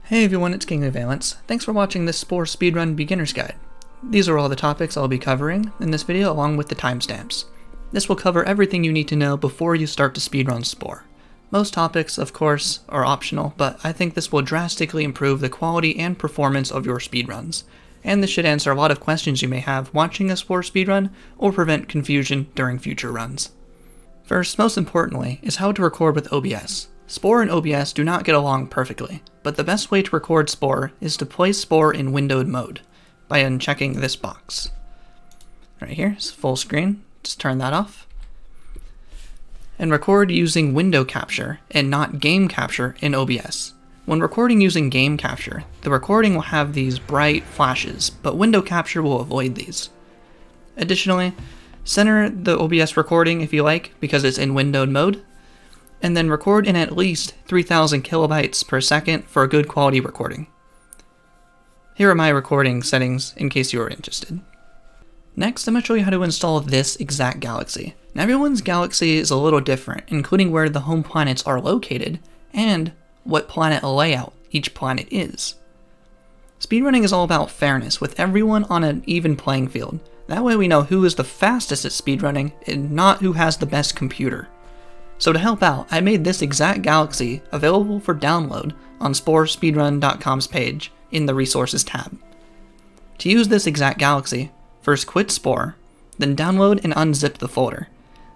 Hey everyone, it's King of Valence. Thanks for watching this Spore Speedrun Beginner's Guide. These are all the topics I'll be covering in this video along with the timestamps. This will cover everything you need to know before you start to speedrun Spore. Most topics, of course, are optional, but I think this will drastically improve the quality and performance of your speedruns. And this should answer a lot of questions you may have watching a Spore speedrun or prevent confusion during future runs. First, most importantly, is how to record with OBS. Spore and OBS do not get along perfectly, but the best way to record Spore is to place Spore in windowed mode by unchecking this box. Right here, it's full screen, just turn that off. And record using window capture and not game capture in OBS. When recording using game capture, the recording will have these bright flashes, but window capture will avoid these. Additionally, center the OBS recording if you like, because it's in windowed mode, and then record in at least 3000 kilobytes per second for a good quality recording. Here are my recording settings in case you are interested. Next, I'm going to show you how to install this exact galaxy. Now, everyone's galaxy is a little different, including where the home planets are located and what planet layout each planet is. Speedrunning is all about fairness, with everyone on an even playing field. That way we know who is the fastest at speedrunning and not who has the best computer. So to help out, I made this exact galaxy available for download on sporespeedrun.com's page in the Resources tab. To use this exact galaxy, first quit Spore, then download and unzip the folder.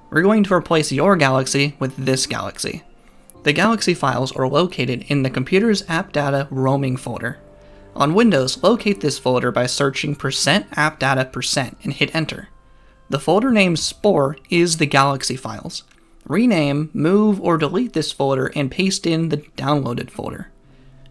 We're going to replace your galaxy with this galaxy. The galaxy files are located in the computer's app data roaming folder. On Windows, locate this folder by searching %appdata% and hit enter. The folder named Spore is the galaxy files. Rename, move, or delete this folder and paste in the downloaded folder.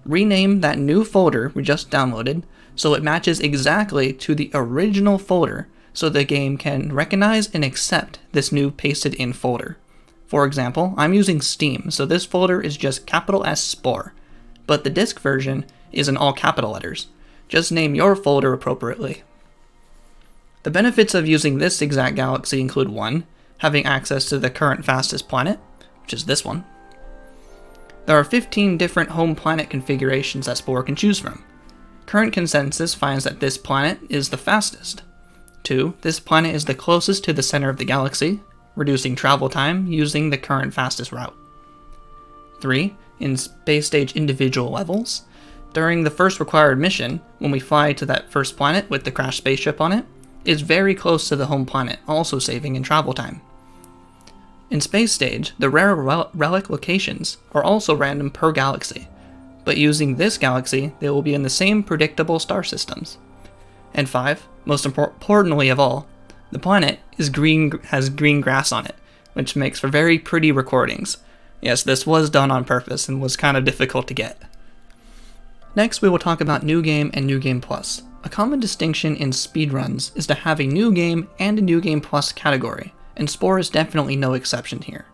Rename that new folder we just downloaded so it matches exactly to the original folder so the game can recognize and accept this new pasted in folder. For example, I'm using Steam, so this folder is just capital S Spore, but the disk version is in all capital letters. Just name your folder appropriately. The benefits of using this exact galaxy include 1. Having access to the current fastest planet, which is this one. There are 15 different home planet configurations that Spore can choose from. Current consensus finds that this planet is the fastest. 2. This planet is the closest to the center of the galaxy, reducing travel time using the current fastest route. 3. In space stage individual levels, during the first required mission, when we fly to that first planet with the crashed spaceship on it, is very close to the home planet, also saving in travel time. In Space Stage, the rare relic locations are also random per galaxy, but using this galaxy, they will be in the same predictable star systems. And 5, most importantly of all, the planet has green grass on it, which makes for very pretty recordings. Yes, this was done on purpose and was kind of difficult to get. Next, we will talk about New Game and New Game Plus. A common distinction in speedruns is to have a New Game and a New Game Plus category, and Spore is definitely no exception here.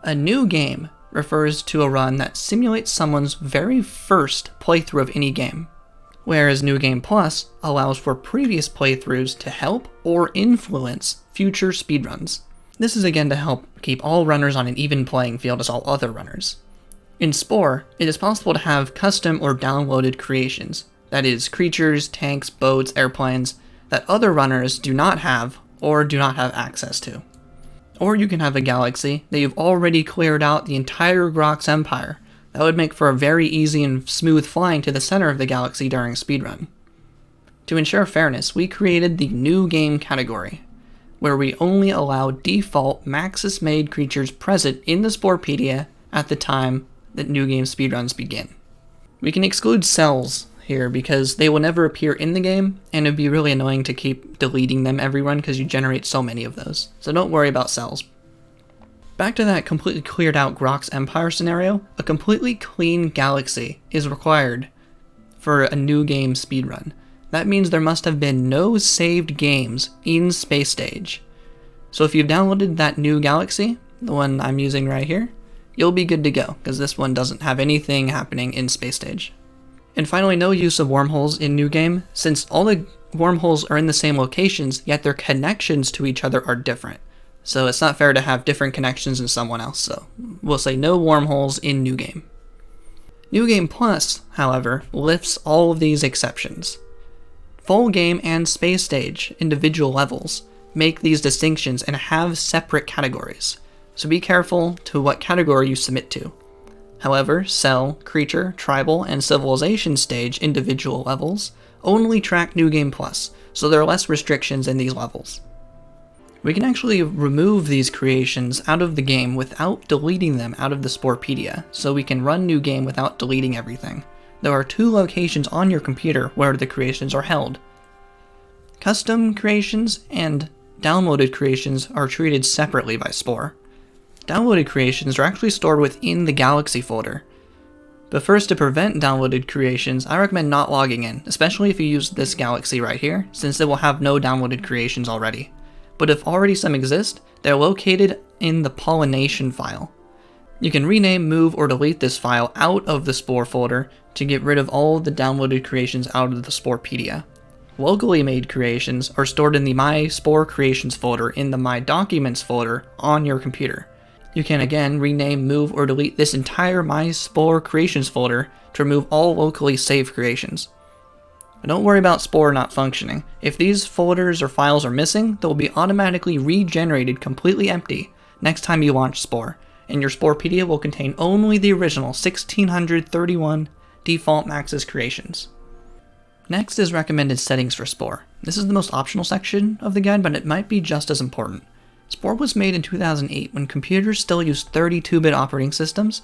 A new game refers to a run that simulates someone's very first playthrough of any game, whereas New Game Plus allows for previous playthroughs to help or influence future speedruns. This is again to help keep all runners on an even playing field as all other runners. In Spore, it is possible to have custom or downloaded creations, that is, creatures, tanks, boats, airplanes, that other runners do not have or do not have access to. Or you can have a galaxy that you've already cleared out the entire Grox Empire. That would make for a very easy and smooth flying to the center of the galaxy during speedrun. To ensure fairness, we created the New Game category, where we only allow default Maxis made creatures present in the Sporepedia at the time that New Game speedruns begin. We can exclude cells here because they will never appear in the game, and it'd be really annoying to keep deleting them every run because you generate so many of those. So don't worry about cells. Back to that completely cleared out Grox Empire scenario, a completely clean galaxy is required for a New Game speedrun. That means there must have been no saved games in Space Stage. So if you've downloaded that new galaxy, the one I'm using right here, you'll be good to go, because this one doesn't have anything happening in Space Stage. And finally, no use of wormholes in New Game, since all the wormholes are in the same locations, yet their connections to each other are different. So it's not fair to have different connections in someone else, so we'll say no wormholes in New Game. New Game Plus, however, lifts all of these exceptions. Full Game and Space Stage individual levels make these distinctions and have separate categories, so be careful to what category you submit to. However, Cell, Creature, Tribal, and Civilization stage individual levels only track New Game Plus, so there are less restrictions in these levels. We can actually remove these creations out of the game without deleting them out of the Sporepedia, so we can run New Game without deleting everything. There are 2 locations on your computer where the creations are held. Custom creations and downloaded creations are treated separately by Spore. Downloaded creations are actually stored within the Galaxy folder. But first, to prevent downloaded creations, I recommend not logging in, especially if you use this Galaxy right here, since it will have no downloaded creations already. But if already some exist, they're located in the pollination file. You can rename, move, or delete this file out of the Spore folder to get rid of all of the downloaded creations out of the Sporepedia. Locally made creations are stored in the My Spore Creations folder in the My Documents folder on your computer. You can again rename, move, or delete this entire My Spore Creations folder to remove all locally saved creations. But don't worry about Spore not functioning. If these folders or files are missing, they will be automatically regenerated completely empty next time you launch Spore, and your Sporepedia will contain only the original 1631 default Maxis creations. Next is recommended settings for Spore. This is the most optional section of the guide, but it might be just as important. Spore was made in 2008 when computers still used 32-bit operating systems,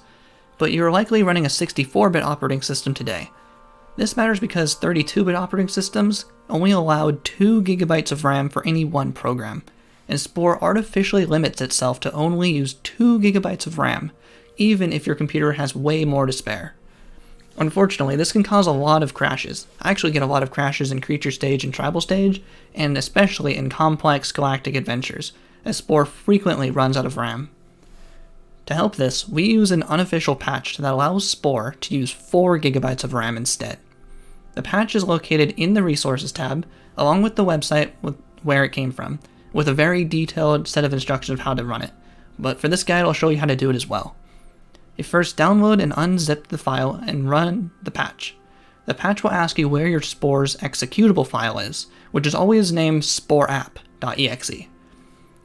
but you're likely running a 64-bit operating system today. This matters because 32-bit operating systems only allowed 2 GB of RAM for any one program, and Spore artificially limits itself to only use 2 GB of RAM, even if your computer has way more to spare. Unfortunately, this can cause a lot of crashes. I actually get a lot of crashes in Creature Stage and Tribal Stage, and especially in complex galactic adventures, as Spore frequently runs out of RAM. To help this, we use an unofficial patch that allows Spore to use 4 GB of RAM instead. The patch is located in the Resources tab, along with the website where it came from, with a very detailed set of instructions of how to run it, but for this guide I'll show you how to do it as well. You first download and unzip the file and run the patch. The patch will ask you where your Spore's executable file is, which is always named sporeapp.exe.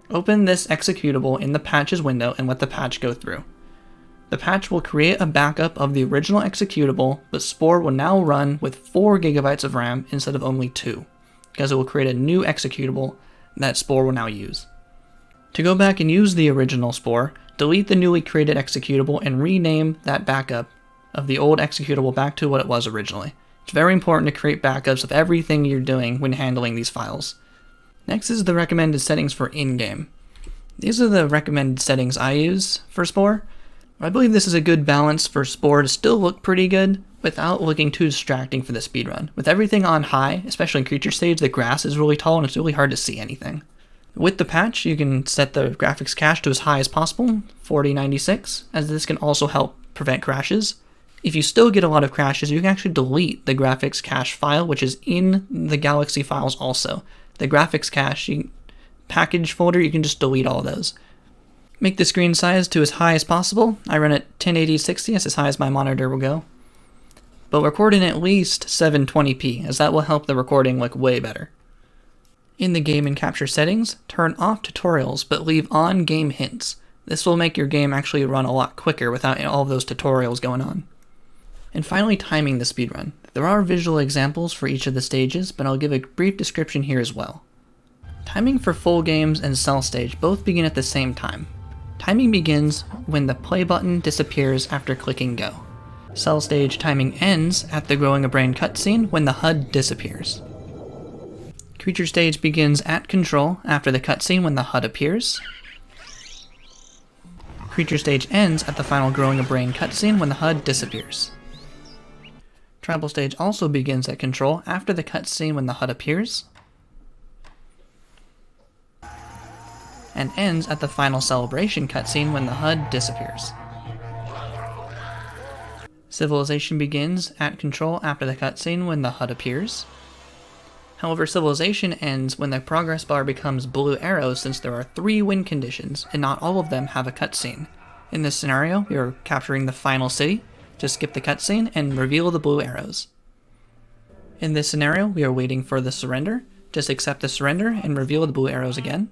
Open this executable in the patches window and let the patch go through. The patch will create a backup of the original executable, but Spore will now run with 4 GB of RAM instead of only 2, because it will create a new executable that Spore will now use. To go back and use the original Spore, delete the newly created executable and rename that backup of the old executable back to what it was originally. It's very important to create backups of everything you're doing when handling these files. Next is the recommended settings for in-game. These are the recommended settings I use for Spore. I believe this is a good balance for Spore to still look pretty good without looking too distracting for the speedrun. With everything on high, especially in Creature Stage, the grass is really tall and it's really hard to see anything. With the patch, you can set the graphics cache to as high as possible, 4096, as this can also help prevent crashes. If you still get a lot of crashes, you can actually delete the graphics cache file, which is in the Galaxy files also. The graphics cache package folder, you can just delete all of those. Make the screen size to as high as possible. I run at 1080-60, that's as high as my monitor will go. But record in at least 720p, as that will help the recording look way better. In the game and capture settings, turn off tutorials but leave on game hints. This will make your game actually run a lot quicker without all of those tutorials going on. And finally, timing the speedrun. There are visual examples for each of the stages, but I'll give a brief description here as well. Timing for full games and cell stage both begin at the same time. Timing begins when the play button disappears after clicking go. Cell stage timing ends at the Growing a Brain cutscene when the HUD disappears. Creature stage begins at control after the cutscene when the HUD appears. Creature stage ends at the final Growing a Brain cutscene when the HUD disappears. Tribal stage also begins at control after the cutscene when the HUD appears, and ends at the final celebration cutscene when the HUD disappears. Civilization begins at control after the cutscene when the HUD appears. However, Civilization ends when the progress bar becomes blue arrows since there are 3 win conditions and not all of them have a cutscene. In this scenario, you're capturing the final city, Just skip the cutscene and reveal the blue arrows. In this scenario, we are waiting for the surrender. Just accept the surrender and reveal the blue arrows again.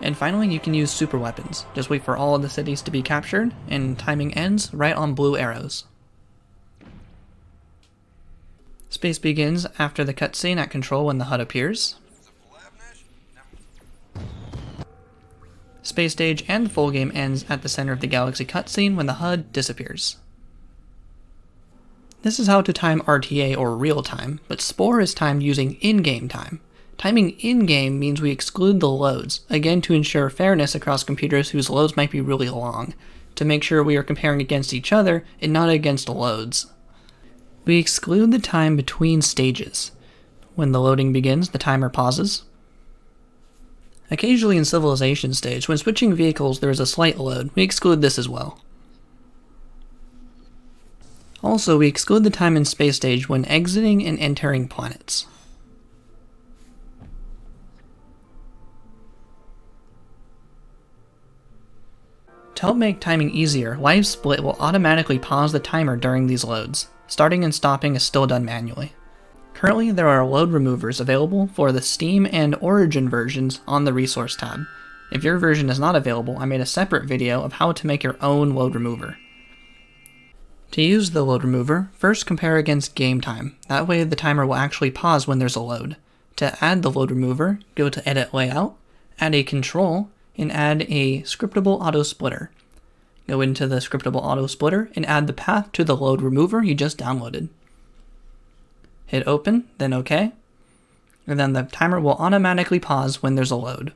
And finally, you can use super weapons. Just wait for all of the cities to be captured, and timing ends right on blue arrows. Space begins after the cutscene at control when the HUD appears. Space stage and the full game ends at the center of the galaxy cutscene when the HUD disappears. This is how to time RTA or real time, but Spore is timed using in-game time. Timing in-game means we exclude the loads, again to ensure fairness across computers whose loads might be really long, to make sure we are comparing against each other and not against loads. We exclude the time between stages. When the loading begins, the timer pauses. Occasionally in Civilization stage, when switching vehicles there is a slight load, we exclude this as well. Also, we exclude the time in Space stage when exiting and entering planets. To help make timing easier, LiveSplit will automatically pause the timer during these loads. Starting and stopping is still done manually. Currently, there are load removers available for the Steam and Origin versions on the Resource tab. If your version is not available, I made a separate video of how to make your own load remover. To use the load remover, first compare against game time. That way the timer will actually pause when there's a load. To add the load remover, go to Edit Layout, add a control, and add a scriptable auto splitter. Go into the scriptable auto splitter and add the path to the load remover you just downloaded. Hit open, then OK, and then the timer will automatically pause when there's a load.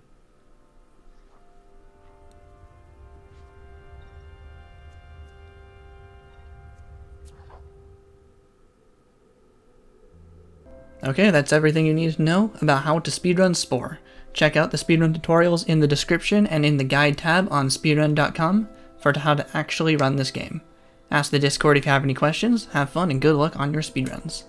Okay, that's everything you need to know about how to speedrun Spore. Check out the speedrun tutorials in the description and in the guide tab on speedrun.com for how to actually run this game. Ask the Discord if you have any questions, have fun, and good luck on your speedruns.